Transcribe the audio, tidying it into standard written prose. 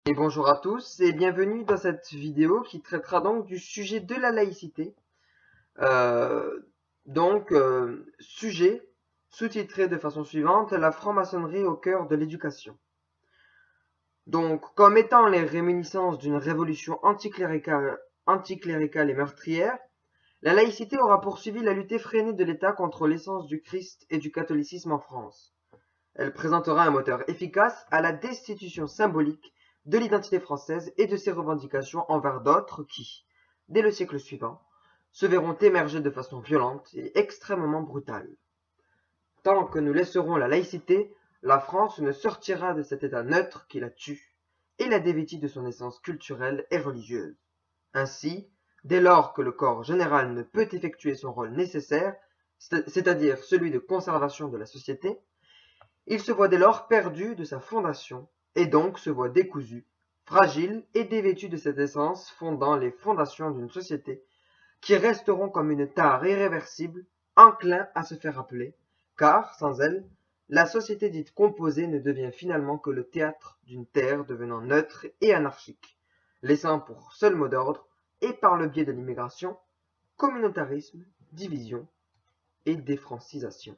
Et bonjour à tous et bienvenue dans cette vidéo qui traitera donc du sujet de la laïcité. Euh, Sujet sous-titré de façon suivante, la franc-maçonnerie au cœur de l'éducation. Donc, comme étant les réminiscences d'une révolution anticléricale et meurtrière, la laïcité aura poursuivi la lutte effrénée de l'État contre l'essence du Christ et du catholicisme en France. Elle présentera un moteur efficace à la destitution symbolique de l'identité française et de ses revendications envers d'autres qui, dès le siècle suivant, se verront émerger de façon violente et extrêmement brutale. Tant que nous laisserons la laïcité, la France ne sortira de cet état neutre qui la tue et la dévêtit de son essence culturelle et religieuse. Ainsi, dès lors que le corps général ne peut effectuer son rôle nécessaire, c'est-à-dire celui de conservation de la société, il se voit dès lors perdu de sa fondation, et donc se voit décousu, fragile et dévêtu de cette essence fondant les fondations d'une société, qui resteront comme une tare irréversible, enclin à se faire appeler, car, sans elle, la société dite composée ne devient finalement que le théâtre d'une terre devenant neutre et anarchique, laissant pour seul mot d'ordre, et par le biais de l'immigration, communautarisme, division et défrancisation.